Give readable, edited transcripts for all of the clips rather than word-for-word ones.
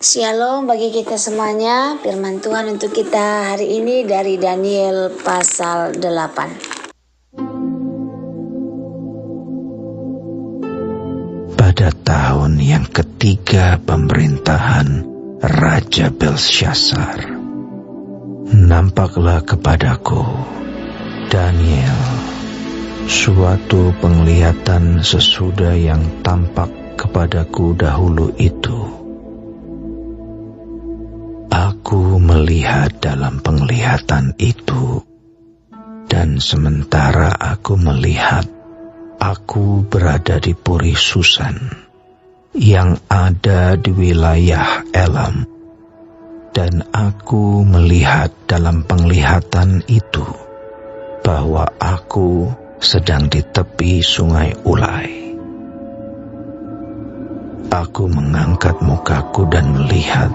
Shalom bagi kita semuanya. Firman Tuhan untuk kita hari ini dari Daniel pasal 8. Pada tahun yang ketiga pemerintahan Raja Belsyazar, nampaklah kepadaku, Daniel, suatu penglihatan sesudah yang tampak kepadaku dahulu itu. Aku melihat dalam penglihatan itu, dan sementara aku melihat, aku berada di Puri Susan yang ada di wilayah Elam, dan aku melihat dalam penglihatan itu bahwa aku sedang di tepi sungai Ulai. Aku mengangkat mukaku dan melihat,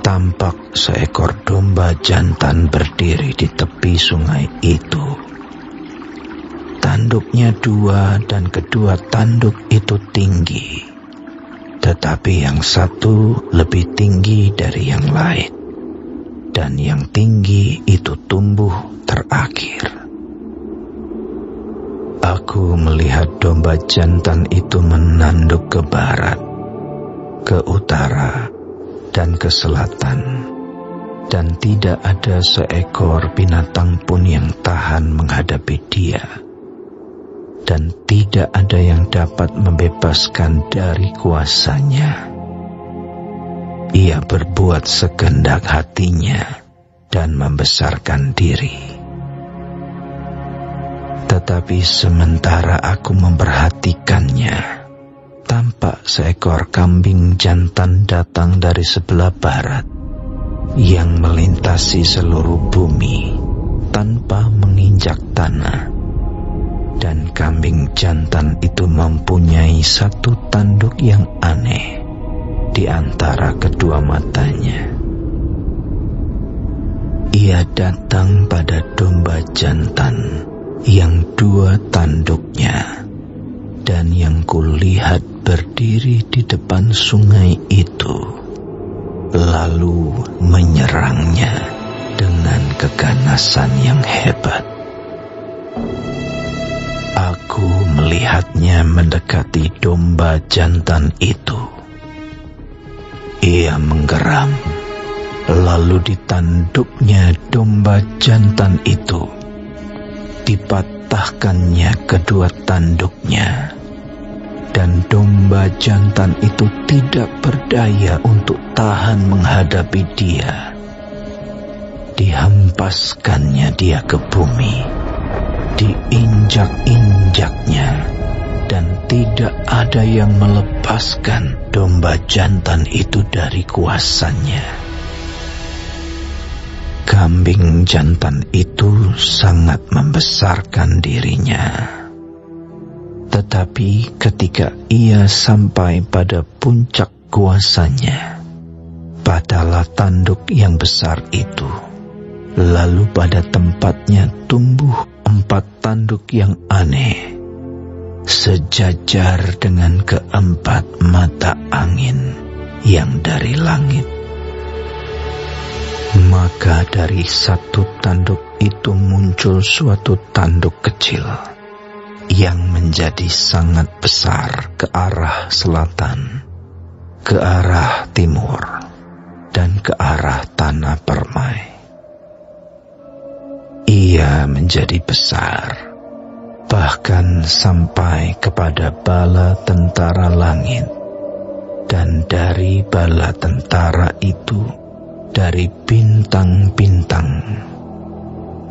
tampak seekor domba jantan berdiri di tepi sungai itu. Tanduknya dua dan kedua tanduk itu tinggi, tetapi yang satu lebih tinggi dari yang lain, dan yang tinggi itu tumbuh terakhir. Aku melihat domba jantan itu menanduk ke barat, ke utara, dan ke selatan, dan tidak ada seekor binatang pun yang tahan menghadapi dia, dan tidak ada yang dapat membebaskan dari kuasanya. Ia berbuat sekehendak hatinya dan membesarkan diri. Tetapi sementara aku memperhatikannya, tampak seekor kambing jantan datang dari sebelah barat yang melintasi seluruh bumi tanpa menginjak tanah. Dan kambing jantan itu mempunyai satu tanduk yang aneh di antara kedua matanya. Ia datang pada domba jantan yang dua tanduknya, dan yang kulihat berdiri di depan sungai itu, lalu menyerangnya dengan keganasan yang hebat. Aku melihatnya mendekati domba jantan itu. Ia menggeram, lalu di tanduknya domba jantan itu dipatahkannya kedua tanduknya, dan domba jantan itu tidak berdaya untuk tahan menghadapi dia. Dihempaskannya dia ke bumi, diinjak-injaknya, dan tidak ada yang melepaskan domba jantan itu dari kuasanya. Kambing jantan itu sangat membesarkan dirinya. Tetapi ketika ia sampai pada puncak kuasanya, padalah tanduk yang besar itu, lalu pada tempatnya tumbuh 4 tanduk yang aneh, sejajar dengan keempat mata angin yang dari langit. Maka dari satu tanduk itu muncul suatu tanduk kecil yang menjadi sangat besar ke arah selatan, ke arah timur, dan ke arah tanah permai. Ia menjadi besar, bahkan sampai kepada bala tentara langit, dan dari bala tentara itu, dari bintang-bintang,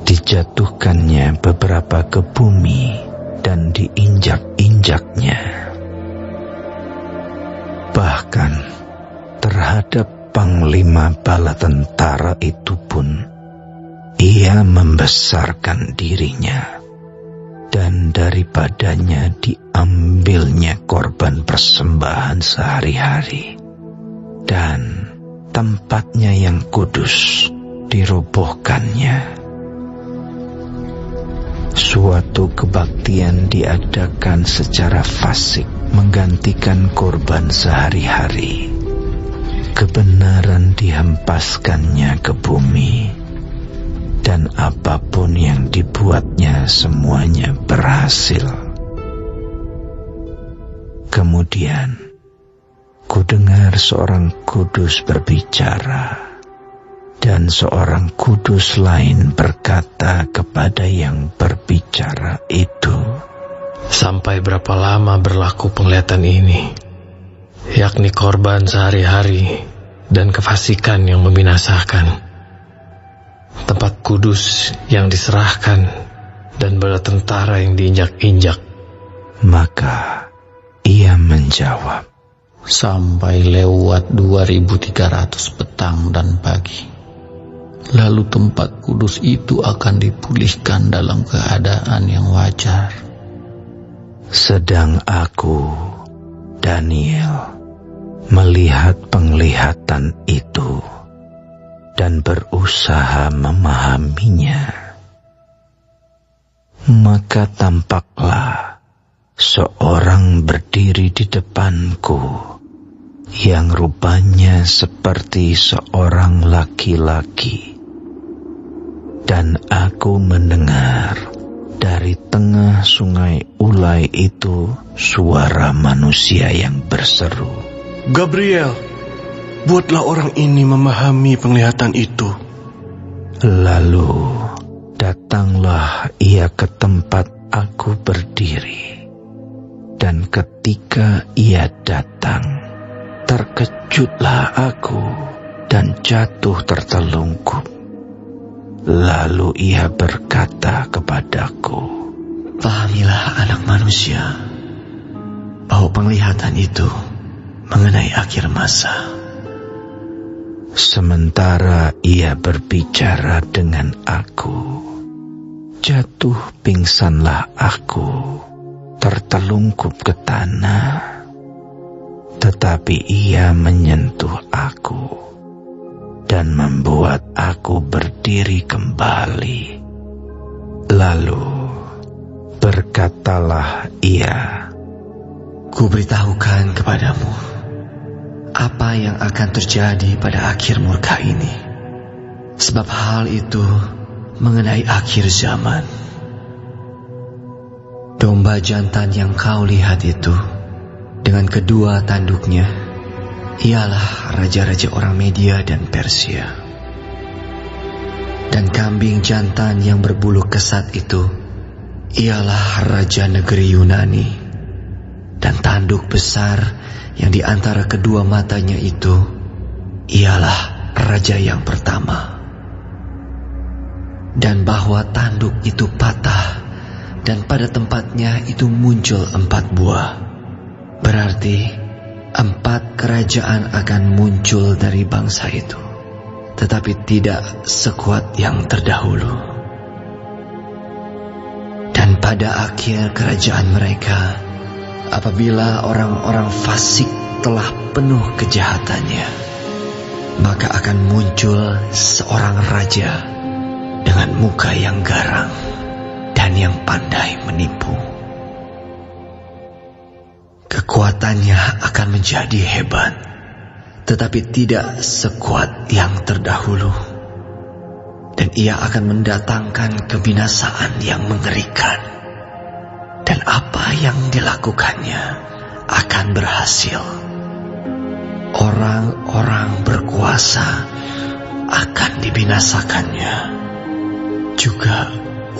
dijatuhkannya beberapa ke bumi dan diinjak-injaknya. Bahkan terhadap panglima bala tentara itu pun ia membesarkan dirinya, dan daripadanya diambilnya korban persembahan sehari-hari, dan tempatnya yang kudus dirobohkannya. Suatu kebaktian diadakan secara fasik menggantikan korban sehari-hari, kebenaran dihempaskannya ke bumi, dan apapun yang dibuatnya semuanya berhasil. Kemudian, kudengar seorang kudus berbicara, dan seorang kudus lain berkata kepada yang berbicara itu, "Sampai berapa lama berlaku penglihatan ini, yakni korban sehari-hari dan kefasikan yang membinasakan, tempat kudus yang diserahkan dan bala tentara yang diinjak-injak?" Maka ia menjawab, "Sampai lewat 2300 petang dan pagi. Lalu tempat kudus itu akan dipulihkan dalam keadaan yang wajar." Sedang aku, Daniel, melihat penglihatan itu dan berusaha memahaminya. Maka tampaklah seorang berdiri di depanku yang rupanya seperti seorang laki-laki, dan aku mendengar dari tengah sungai Ulai itu suara manusia yang berseru, "Gabriel, buatlah orang ini memahami penglihatan itu." Lalu datanglah ia ke tempat aku berdiri, dan ketika ia datang, terkejutlah aku dan jatuh tertelungkup. Lalu ia berkata kepadaku, "Pahamilah anak manusia, bahwa penglihatan itu mengenai akhir masa." Sementara ia berbicara dengan aku, jatuh pingsanlah aku, tertelungkup ke tanah. Tetapi ia menyentuh aku dan membuat aku berdiri kembali. Lalu berkatalah ia, "Kuberitahukan kepadamu apa yang akan terjadi pada akhir murka ini, sebab hal itu mengenai akhir zaman. Domba jantan yang kau lihat itu dengan kedua tanduknya ialah raja-raja orang Media dan Persia. Dan kambing jantan yang berbulu kesat itu ialah raja negeri Yunani. Dan tanduk besar yang di antara kedua matanya itu ialah raja yang pertama. Dan bahwa tanduk itu patah, dan pada tempatnya itu muncul 4 buah. Berarti 4 kerajaan akan muncul dari bangsa itu, tetapi tidak sekuat yang terdahulu. Dan pada akhir kerajaan mereka, apabila orang-orang fasik telah penuh kejahatannya, maka akan muncul seorang raja dengan muka yang garang dan yang pandai menipu. Kekuatannya akan menjadi hebat, tetapi tidak sekuat yang terdahulu. Dan ia akan mendatangkan kebinasaan yang mengerikan. Dan apa yang dilakukannya akan berhasil. Orang-orang berkuasa akan dibinasakannya, juga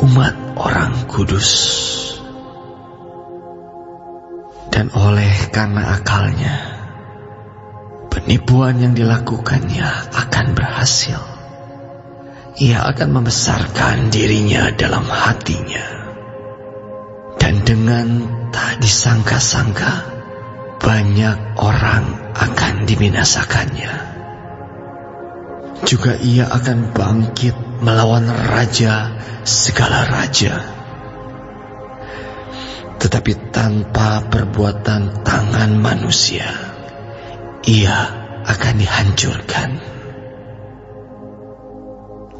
umat orang kudus. Dan oleh karena akalnya, penipuan yang dilakukannya akan berhasil. Ia akan membesarkan dirinya dalam hatinya. Dan dengan tak disangka-sangka, banyak orang akan dibinasakannya. Juga ia akan bangkit melawan raja segala raja. Tetapi tanpa perbuatan tangan manusia, ia akan dihancurkan.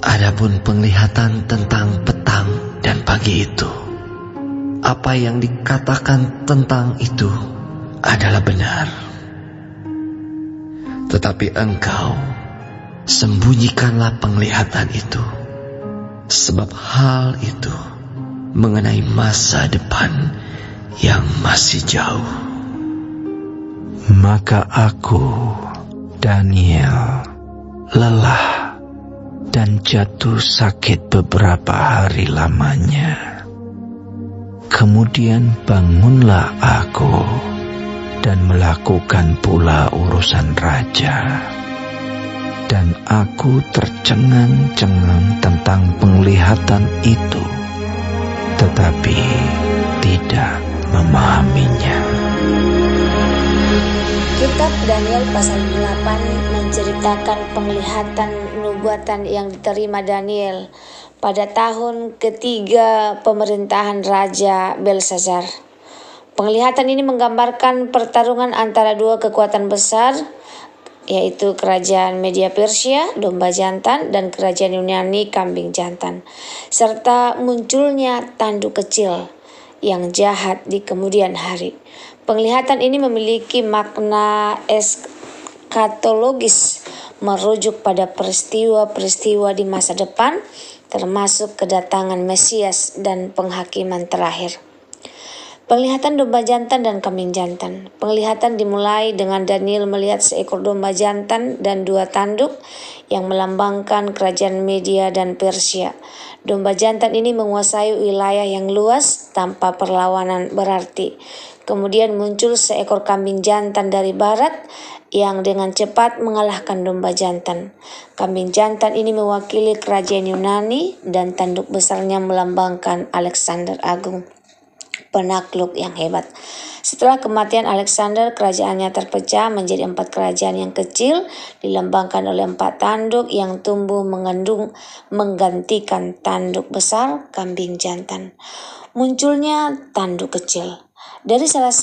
Adapun penglihatan tentang petang dan pagi itu, apa yang dikatakan tentang itu adalah benar. Tetapi engkau sembunyikanlah penglihatan itu, sebab hal itu mengenai masa depan yang masih jauh. Maka aku, Daniel, lelah dan jatuh sakit beberapa hari lamanya. Kemudian bangunlah aku dan melakukan pula urusan raja. Dan aku tercengang-cengang tentang penglihatan itu, tetapi tidak memahaminya. Kitab Daniel pasal 8 menceritakan penglihatan nubuatan yang diterima Daniel pada tahun ketiga pemerintahan Raja Belshazzar. Penglihatan ini menggambarkan pertarungan antara dua kekuatan besar, yaitu kerajaan Media Persia, domba jantan, dan kerajaan Yunani, kambing jantan, serta munculnya tanduk kecil yang jahat di kemudian hari. Penglihatan ini memiliki makna eskatologis, merujuk pada peristiwa-peristiwa di masa depan, termasuk kedatangan Mesias dan penghakiman terakhir. Penglihatan domba jantan dan kambing jantan. Penglihatan dimulai dengan Daniel melihat seekor domba jantan dan dua tanduk yang melambangkan kerajaan Media dan Persia. Domba jantan ini menguasai wilayah yang luas tanpa perlawanan berarti. Kemudian muncul seekor kambing jantan dari barat yang dengan cepat mengalahkan domba jantan. Kambing jantan ini mewakili kerajaan Yunani dan tanduk besarnya melambangkan Alexander Agung, penakluk yang hebat. Setelah kematian Alexander, kerajaannya terpecah menjadi 4 kerajaan yang kecil, dilambangkan oleh 4 tanduk yang tumbuh menggantikan tanduk besar kambing jantan. Munculnya tanduk kecil. Dari salah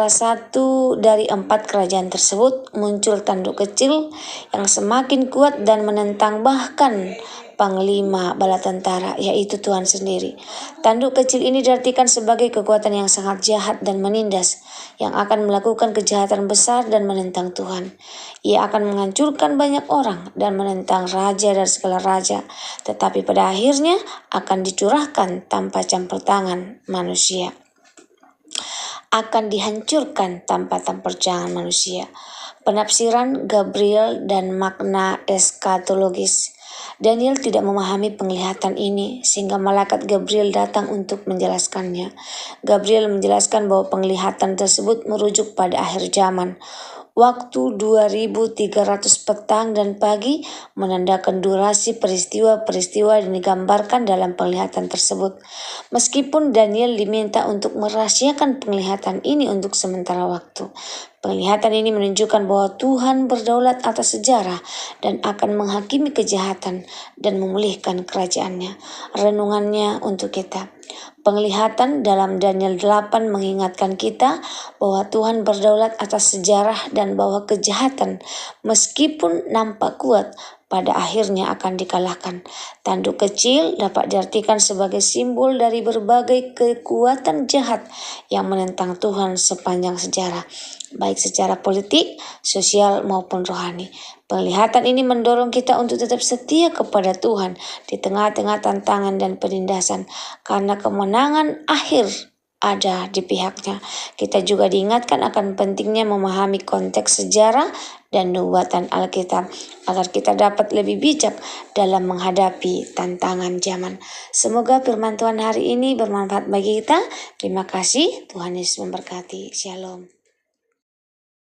satu dari 4 kerajaan tersebut muncul tanduk kecil yang semakin kuat dan menentang bahkan panglima bala tentara, yaitu Tuhan sendiri. Tanduk kecil ini diartikan sebagai kekuatan yang sangat jahat dan menindas, yang akan melakukan kejahatan besar dan menentang Tuhan. Ia akan menghancurkan banyak orang dan menentang raja dan segala raja, tetapi pada akhirnya akan dicurahkan tanpa campur tangan manusia. Akan dihancurkan tanpa campur tangan manusia. Penafsiran Gabriel dan makna eskatologis. Daniel tidak memahami penglihatan ini sehingga malaikat Gabriel datang untuk menjelaskannya. Gabriel menjelaskan bahwa penglihatan tersebut merujuk pada akhir zaman. Waktu 2300 petang dan pagi menandakan durasi peristiwa-peristiwa yang digambarkan dalam penglihatan tersebut. Meskipun Daniel diminta untuk merahasiakan penglihatan ini untuk sementara waktu, penglihatan ini menunjukkan bahwa Tuhan berdaulat atas sejarah dan akan menghakimi kejahatan dan memulihkan kerajaannya. Renungannya untuk kita. Penglihatan dalam Daniel 8 mengingatkan kita bahwa Tuhan berdaulat atas sejarah dan bahwa kejahatan, meskipun nampak kuat, pada akhirnya akan dikalahkan. Tanduk kecil dapat diartikan sebagai simbol dari berbagai kekuatan jahat yang menentang Tuhan sepanjang sejarah, baik secara politik, sosial maupun rohani. Penglihatan ini mendorong kita untuk tetap setia kepada Tuhan di tengah-tengah tantangan dan penindasan, karena kemenangan akhir ada di pihaknya. Kita juga diingatkan akan pentingnya memahami konteks sejarah dan nubuatan Alkitab agar kita dapat lebih bijak dalam menghadapi tantangan zaman. Semoga firman Tuhan hari ini bermanfaat bagi kita. Terima kasih. Tuhan Yesus memberkati. Shalom.